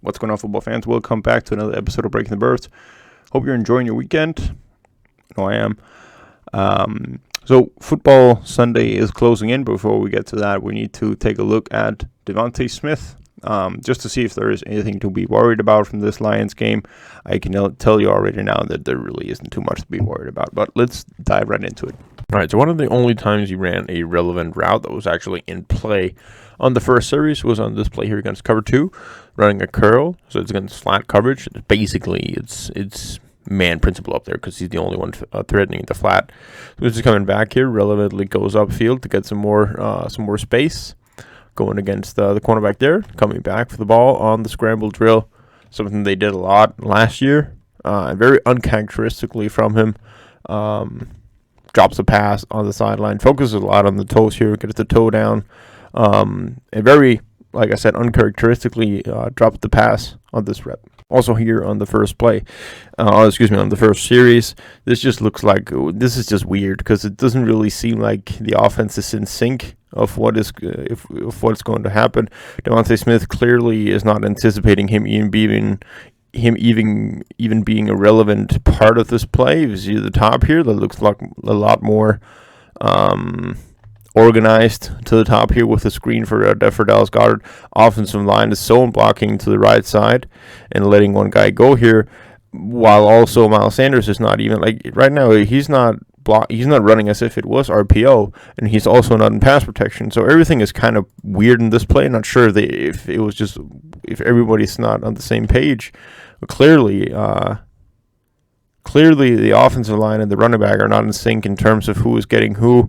What's going on, football fans? Welcome back to another episode of Breaking the Birds. Hope you're enjoying your weekend. No, I am. So football Sunday is closing in. Before we get to that, we need to take a look at DeVonta Smith, just to see if there is anything to be worried about from this Lions game. I can tell you already now that there really isn't too much to be worried about, but let's dive right into it. All right, so one of the only times he ran a relevant route that was actually in play on the first series was on this play here against cover 2, running a curl. So it's against flat coverage. Basically, it's man principle up there because he's the only one threatening the flat. So he's just coming back here, relevantly goes upfield to get some more space. Going against the cornerback there, coming back for the ball on the scramble drill, something they did a lot last year, and very uncharacteristically from him. Drops a pass on the sideline, focuses a lot on the toes here, gets the toe down, and very, like I said, uncharacteristically dropped the pass on this rep. Also here on the first play, on the first series, this just looks like, this is just weird because it doesn't really seem like the offense is in sync of what is if what's going to happen. DeVonta Smith clearly is not anticipating him even being a relevant part of this play. You see the top here, that looks like a lot more organized to the top here with the screen for Dallas Goedert. Offensive line is so blocking to the right side and letting one guy go here, while also Miles Sanders is not even, like, right now he's not running as if it was RPO, and he's also not in pass protection. So everything is kind of weird in this play. Not sure if everybody's not on the same page. But clearly the offensive line and the running back are not in sync in terms of who is getting who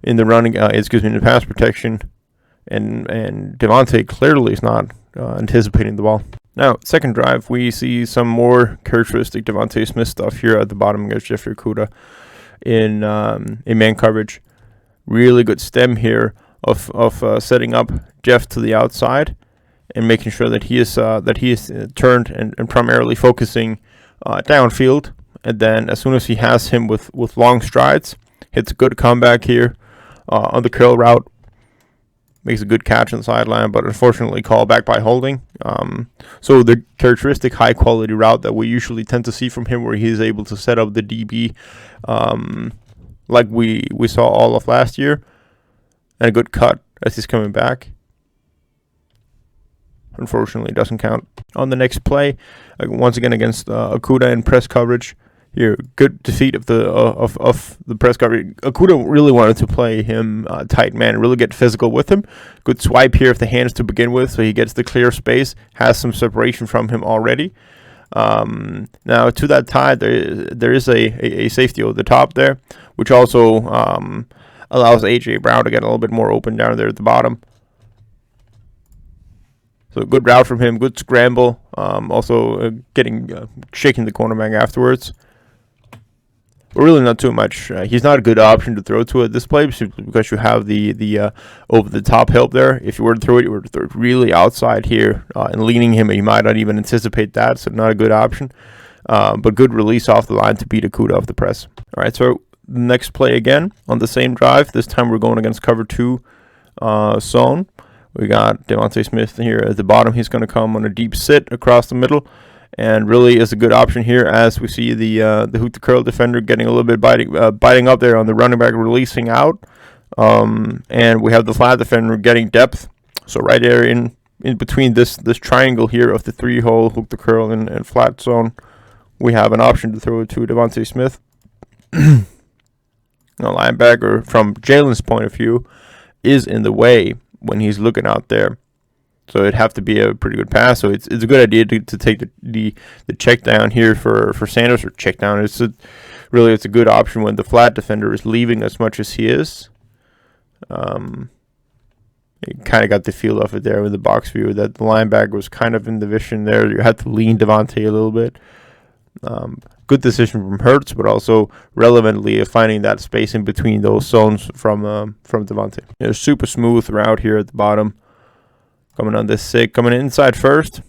in the in the pass protection, and DeVonta clearly is not anticipating the ball. Now, second drive, we see some more characteristic DeVonta Smith stuff here at the bottom against Jeffrey Okudah in man coverage. Really good stem here of setting up Jeff to the outside and making sure that he is turned and primarily focusing downfield. And then as soon as he has him with long strides, hits a good comeback here on the curl route. Makes a good catch on the sideline, but unfortunately called back by holding. So the characteristic high-quality route that we usually tend to see from him, where he is able to set up the DB like we saw all of last year, and a good cut as he's coming back. Unfortunately, doesn't count. On the next play, once again against Okudah in press coverage. Here, good defeat of the press coverage. Okudah really wanted to play him tight man and really get physical with him. Good swipe here of the hands to begin with, so he gets the clear space, has some separation from him already. Now, to that tie, there is a safety over the top there, which also allows A.J. Brown to get a little bit more open down there at the bottom. So good route from him, good scramble, also shaking the cornerback afterwards. But really not too much. He's not a good option to throw to at this play simply because you have the over-the-top help there. If you were to throw it, you were to throw it really outside here and leaning him, and you might not even anticipate that, so not a good option. But good release off the line to beat Okudah off the press. All right, so the next play again on the same drive. This time we're going against cover 2 zone. We got DeVonta Smith here at the bottom. He's going to come on a deep sit across the middle, and really is a good option here as we see the hook the curl defender getting a little bit biting up there on the running back, releasing out, and we have the flat defender getting depth. So right there in between this triangle here of the 3-hole hook the curl and flat zone, we have an option to throw it to DeVonta Smith. A linebacker, from Jalen's point of view, is in the way when he's looking out there, so it'd have to be a pretty good pass. So it's a good idea to take the check down here for Sanders, or check down. It's a good option when the flat defender is leaving as much as he is. You kind of got the feel of it there with the box view that the linebacker was kind of in the vision there. You had to lean DeVonta a little bit. Good decision from Hurts, but also relevantly finding that space in between those zones from DeVonta. Super smooth route here at the bottom. Coming on this sig, coming inside first,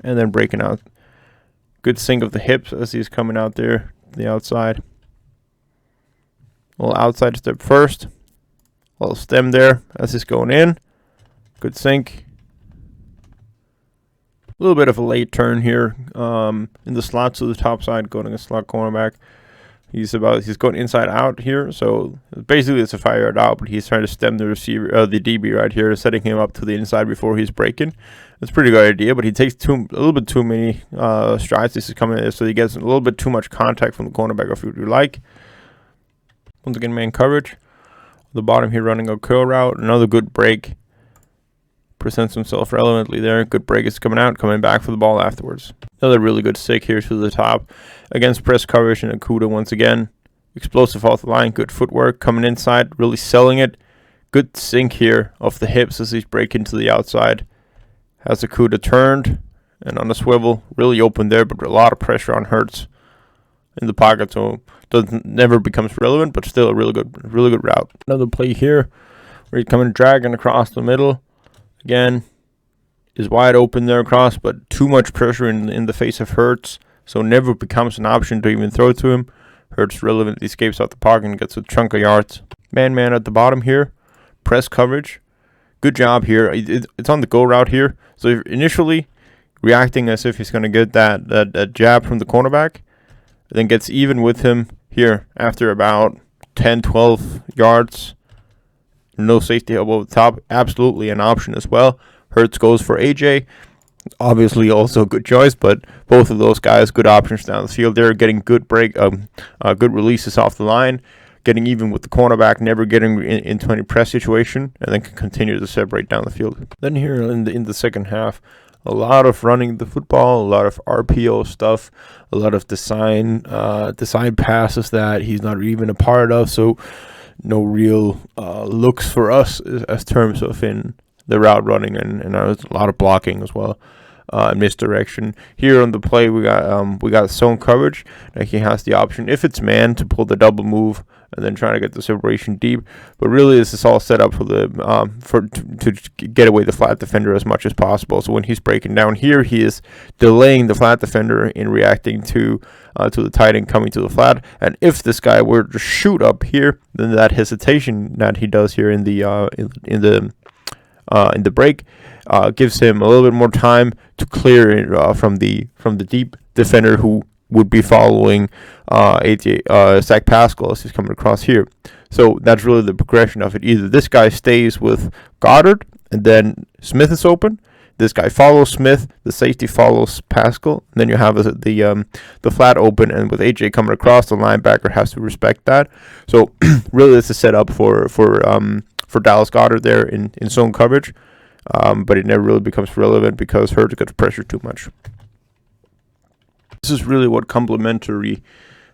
and then breaking out. Good sink of the hips as he's coming out there, the outside. A little outside step first. A little stem there as he's going in. Good sink. A little bit of a late turn here in the slot to the top side, going a slot cornerback. He's going inside out here, so basically it's a 5-yard out, but he's trying to stem the receiver, the DB right here, setting him up to the inside before he's breaking. That's a pretty good idea, but he takes a little bit too many strides. This is coming in, so he gets a little bit too much contact from the cornerback, if you like. Once again, man coverage. The bottom here running a curl route, another good break. Presents himself relevantly there. Good break is coming out, coming back for the ball afterwards. Another really good stick here to the top against press coverage, and Okudah once again. Explosive off the line, good footwork, coming inside, really selling it. Good sink here off the hips as he's breaking to the outside. Has Okudah turned and on a swivel, really open there, but a lot of pressure on Hurts in the pocket, so never becomes relevant, but still a really good route. Another play here where he's coming dragging across the middle. Again, is wide open there across, but too much pressure in the face of Hurts, so never becomes an option to even throw to him. Hurts relevantly escapes out the pocket and gets a chunk of yards. Man at the bottom here, press coverage. Good job here. It's on the go route here, so initially reacting as if he's going to get that jab from the cornerback, then gets even with him here after about 10-12 yards. No safety elbow at the top. Absolutely an option as well. Hurts goes for AJ. Obviously also a good choice, but both of those guys, good options down the field. They're getting good good releases off the line, getting even with the cornerback, never getting into any press situation, and then can continue to separate down the field. Then here in the second half, a lot of running the football, a lot of RPO stuff, a lot of design passes that he's not even a part of. So no real looks for us as terms of in the route running, and a lot of blocking as well, misdirection. Here on the play, we got zone coverage. Like he has the option, if it's man, to pull the double move and then trying to get the separation deep. But really, this is all set up for the to get away the flat defender as much as possible. So when he's breaking down here, he is delaying the flat defender in reacting to the tight end coming to the flat. And if this guy were to shoot up here, then that hesitation that he does here in the break gives him a little bit more time to clear from the deep defender who would be following Zach Pascal as he's coming across here. So that's really the progression of it. Either this guy stays with Goddard and then Smith is open. This guy follows Smith. The safety follows Pascal. And then you have the flat open, and with AJ coming across, the linebacker has to respect that. So really, this is set up for Dallas Goedert there in zone coverage, but it never really becomes relevant because Hurts gets pressured too much. This is really what complementary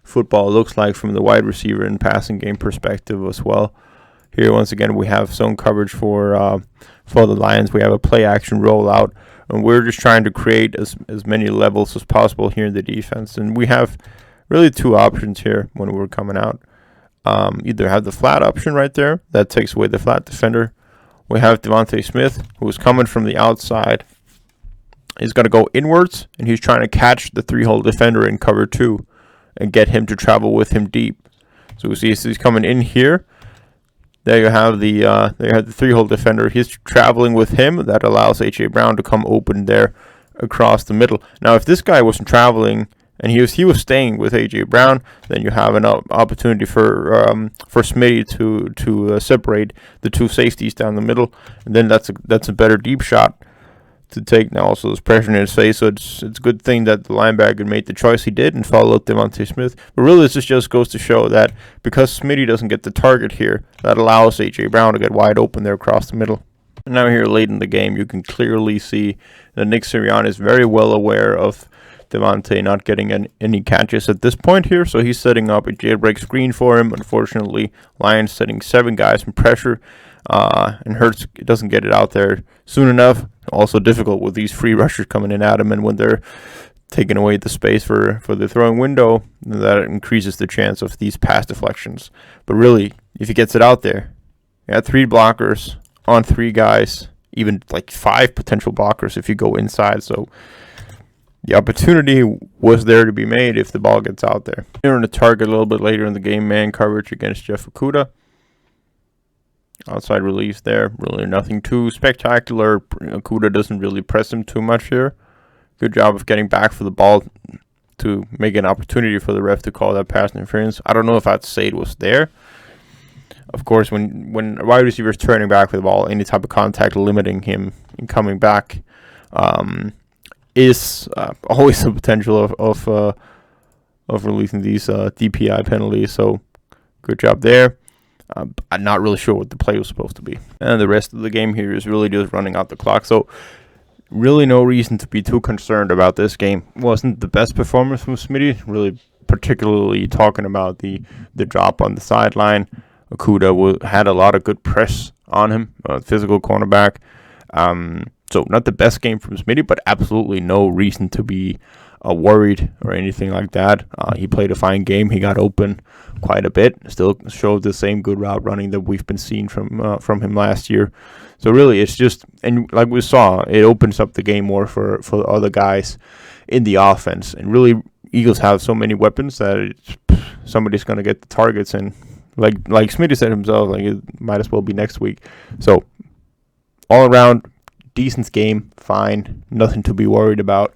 football looks like from the wide receiver and passing game perspective as well. Here, once again, we have zone coverage for the Lions. We have a play action rollout, and we're just trying to create as many levels as possible here in the defense. And we have really two options here when we're coming out. Either have the flat option right there that takes away the flat defender. We have DeVonta Smith, who is coming from the outside. He's going to go inwards, and he's trying to catch the three-hole defender in cover 2 and get him to travel with him deep. So we see he's coming in here. There you have the three-hole defender. He's traveling with him. That allows A.J. Brown to come open there across the middle. Now, if this guy wasn't traveling and he was staying with A.J. Brown, then you have an opportunity for Smitty to separate the two safeties down the middle, and then that's a better deep shot to take. Now also there's pressure in his face, so it's a good thing that the linebacker made the choice he did and followed DeVonta Smith. But really, this just goes to show that because Smitty doesn't get the target here, that allows A.J. Brown to get wide open there across the middle. And now here late in the game, you can clearly see that Nick Sirianni is very well aware of DeVonta not getting any catches at this point here, so he's setting up a jailbreak screen for him. Unfortunately, Lions setting 7 guys in pressure, and Hurts doesn't get it out there soon enough. Also difficult with these free rushers coming in at him, and when they're taking away the space for the throwing window, that increases the chance of these pass deflections. But really, if he gets it out there, you got 3 blockers on 3 guys, even like 5 potential blockers if you go inside. So the opportunity was there to be made if the ball gets out there. Here on the target a little bit later in the game, man coverage against Jeff Okudah. Outside release there, really nothing too spectacular. Okudah doesn't really press him too much here. Good job of getting back for the ball to make an opportunity for the ref to call that pass interference. I don't know if I'd say it was there. Of course, when a wide receiver is turning back for the ball, any type of contact limiting him in coming back is always the potential of releasing these DPI penalties. So good job there. I'm not really sure what the play was supposed to be. And the rest of the game here is really just running out the clock. So really no reason to be too concerned about this game. Wasn't the best performance from Smitty, really, particularly talking about the drop on the sideline. Okuda had a lot of good press on him, physical cornerback. So not the best game from Smitty, but absolutely no reason to be worried or anything like that. He played a fine game. He got open quite a bit. Still showed the same good route running that we've been seeing from him last year. So really, it's just, and like we saw, it opens up the game more for other guys in the offense. And really, Eagles have so many weapons that somebody's going to get the targets. And like Smitty said himself, like it might as well be next week. So all around, decent game, fine, nothing to be worried about.